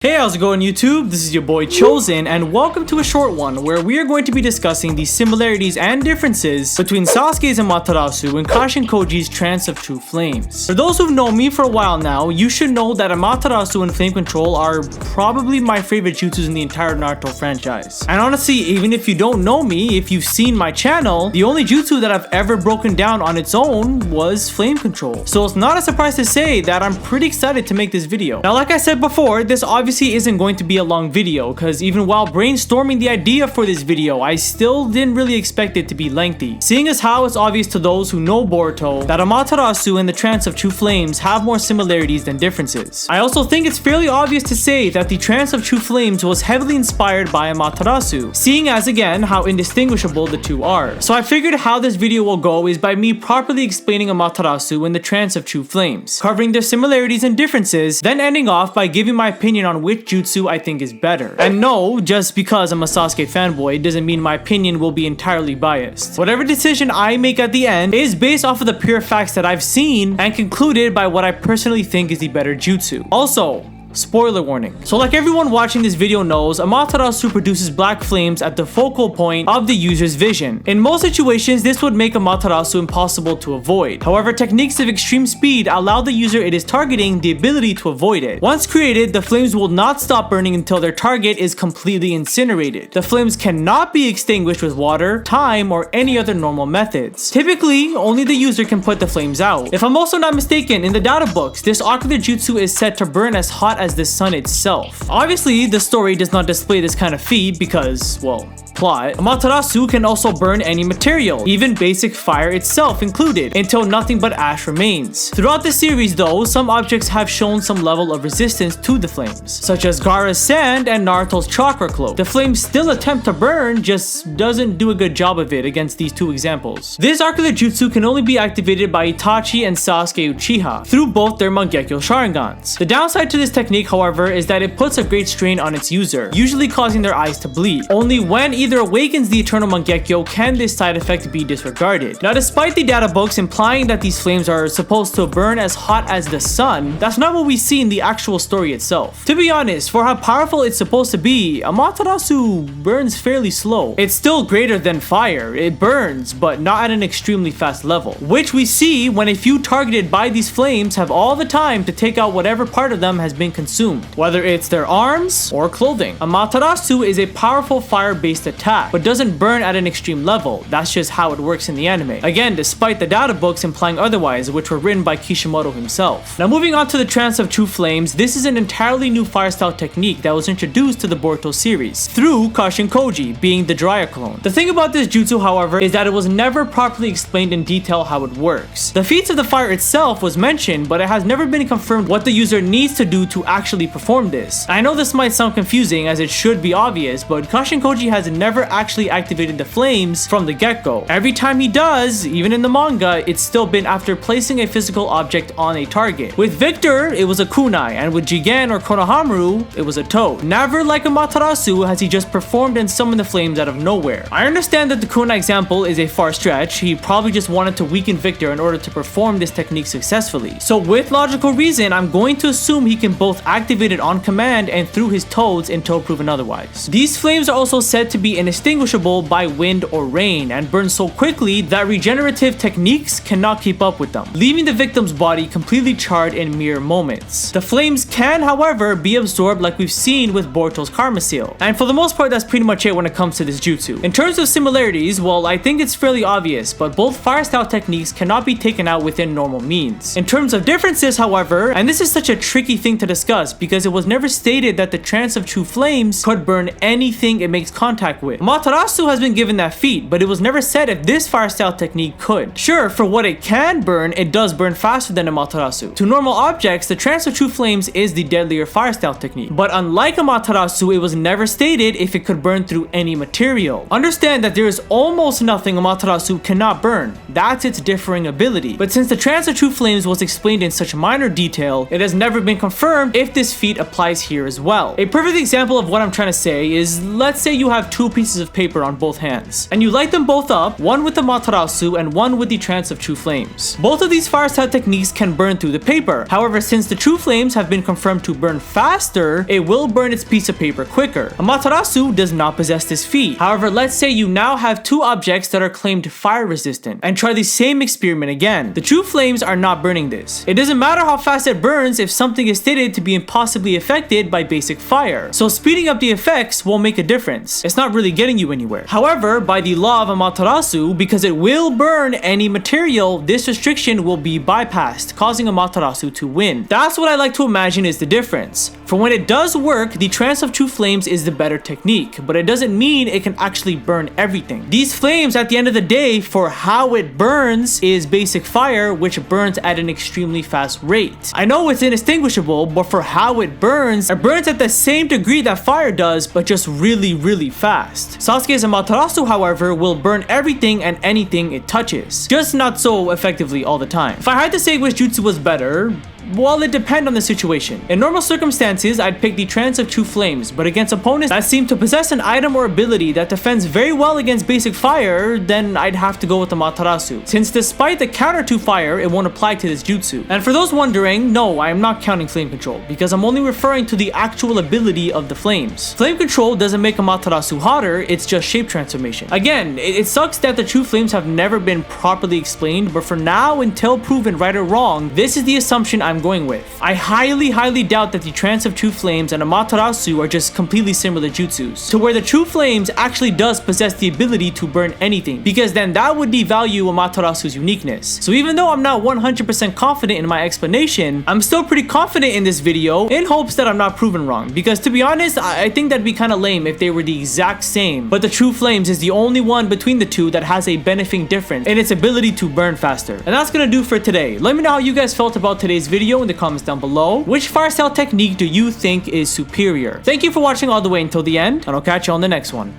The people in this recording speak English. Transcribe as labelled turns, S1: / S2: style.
S1: Hey, how's it going YouTube? This is your boy Chosen and welcome to a short one where we are going to be discussing the similarities and differences between Sasuke's Amaterasu and Kashin Koji's Trance of True Flames. For those who've known me for a while now, you should know that Amaterasu and Flame Control are probably my favorite jutsus in the entire Naruto franchise. And honestly, even if you don't know me, if you've seen my channel, the only jutsu that I've ever broken down on its own was Flame Control. So it's not a surprise to say that I'm pretty excited to make this video. Now, like I said before, this obviously isn't going to be a long video because even while brainstorming the idea for this video, I still didn't really expect it to be lengthy. Seeing as how it's obvious to those who know Boruto that Amaterasu and the Trance of True Flames have more similarities than differences. I also think it's fairly obvious to say that the Trance of True Flames was heavily inspired by Amaterasu, seeing as again how indistinguishable the two are. So I figured how this video will go is by me properly explaining Amaterasu and the Trance of True Flames, covering their similarities and differences, then ending off by giving my opinion on which jutsu I think is better. And no, just because I'm a Sasuke fanboy doesn't mean my opinion will be entirely biased. Whatever decision I make at the end is based off of the pure facts that I've seen and concluded by what I personally think is the better jutsu. Also, spoiler warning. So like everyone watching this video knows, Amaterasu produces black flames at the focal point of the user's vision. In most situations, this would make Amaterasu impossible to avoid. However, techniques of extreme speed allow the user it is targeting the ability to avoid it. Once created, the flames will not stop burning until their target is completely incinerated. The flames cannot be extinguished with water, time, or any other normal methods. Typically, only the user can put the flames out. If I'm also not mistaken, in the data books, this ocular jutsu is said to burn as hot as the sun itself. Obviously, the story does not display this kind of feat because, well, plot. Amaterasu can also burn any material, even basic fire itself included, until nothing but ash remains. Throughout the series though, some objects have shown some level of resistance to the flames, such as Gaara's sand and Naruto's chakra cloak. The flames still attempt to burn, just doesn't do a good job of it against these two examples. This ocular jutsu can only be activated by Itachi and Sasuke Uchiha through both their Mangekyo Sharingans. The downside to this technique, however, is that it puts a great strain on its user, usually causing their eyes to bleed. Only when either awakens the eternal Mangekyo can this side effect be disregarded. Now, despite the data books implying that these flames are supposed to burn as hot as the sun, that's not what we see in the actual story itself. To be honest, for how powerful it's supposed to be, Amaterasu burns fairly slow. It's still greater than fire. It burns, but not at an extremely fast level, which we see when a few targeted by these flames have all the time to take out whatever part of them has been consumed, whether it's their arms or clothing. Amaterasu is a powerful fire-based attack, but doesn't burn at an extreme level. That's just how it works in the anime. Again, despite the data books implying otherwise, which were written by Kishimoto himself. Now, moving on to the Trance of True Flames, this is an entirely new fire style technique that was introduced to the Boruto series through Kashin Koji, being the Dryer clone. The thing about this jutsu, however, is that it was never properly explained in detail how it works. The feats of the fire itself was mentioned, but it has never been confirmed what the user needs to do to actually perform this. I know this might sound confusing as it should be obvious, but Kashin Koji has never actually activated the flames from the get-go. Every time he does, even in the manga, it's still been after placing a physical object on a target. With Victor, it was a kunai, and with Jigen or konohamaru, it was a toad. Never like Amaterasu has he just performed and summoned the flames out of nowhere. I understand that the kunai example is a far stretch. He probably just wanted to weaken Victor in order to perform this technique successfully. So with logical reason, I'm going to assume he can both activate it on command and through his toads until proven otherwise. These flames are also said to be indistinguishable by wind or rain and burn so quickly that regenerative techniques cannot keep up with them, leaving the victim's body completely charred in mere moments. The flames can, however, be absorbed like we've seen with Boruto's Karma Seal. And for the most part, that's pretty much it when it comes to this jutsu. In terms of similarities, well, I think it's fairly obvious, but both fire style techniques cannot be taken out within normal means. In terms of differences, however, and this is such a tricky thing to discuss because it was never stated that the Trance of True Flames could burn anything it makes contact with. Amaterasu has been given that feat, but it was never said if this fire style technique could. Sure, for what it can burn, it does burn faster than Amaterasu. To normal objects, the Trance of True Flames is the deadlier fire style technique. But unlike Amaterasu, it was never stated if it could burn through any material. Understand that there is almost nothing Amaterasu cannot burn. That's its differing ability. But since the Trance of True Flames was explained in such minor detail, it has never been confirmed if this feat applies here as well. A perfect example of what I'm trying to say is, let's say you have two blue pieces of paper on both hands. And you light them both up, one with the Amaterasu and one with the Trance of True Flames. Both of these fire style techniques can burn through the paper. However, since the True Flames have been confirmed to burn faster, it will burn its piece of paper quicker. Amaterasu does not possess this feat. However, let's say you now have two objects that are claimed fire resistant and try the same experiment again. The True Flames are not burning this. It doesn't matter how fast it burns if something is stated to be impossibly affected by basic fire. So speeding up the effects won't make a difference. It's not really getting you anywhere. However, by the law of Amaterasu, because it will burn any material, this restriction will be bypassed, causing Amaterasu to win. That's what I like to imagine is the difference. For when it does work, the Trance of True Flames is the better technique, but it doesn't mean it can actually burn everything. These flames, at the end of the day, for how it burns is basic fire, which burns at an extremely fast rate. I know it's indistinguishable, but for how it burns at the same degree that fire does, but just really fast. Sasuke's Amaterasu, however, will burn everything and anything it touches, just not so effectively all the time. If I had to say which jutsu was better, well, it depends on the situation. In normal circumstances, I'd pick the Trance of True Flames, but against opponents that seem to possess an item or ability that defends very well against basic fire, then I'd have to go with the Amaterasu, since despite the counter to fire, it won't apply to this jutsu. And for those wondering, no, I am not counting flame control, because I'm only referring to the actual ability of the flames. Flame control doesn't make Amaterasu hotter, it's just shape transformation. Again, it sucks that the True Flames have never been properly explained, but for now, until proven right or wrong, this is the assumption I'm going with. I highly doubt that the Trance of True Flames and Amaterasu are just completely similar jutsus, to where the True Flames actually does possess the ability to burn anything, because then that would devalue Amaterasu's uniqueness. So even though I'm not 100% confident in my explanation, I'm still pretty confident in this video in hopes that I'm not proven wrong, because to be honest, I think that'd be kind of lame if they were the exact same, but the True Flames is the only one between the two that has a benefiting difference in its ability to burn faster. And that's gonna do for today. Let me know how you guys felt about today's video in the comments down below. Which fire style technique do you think is superior? Thank you for watching all the way until the end, and I'll catch you on the next one.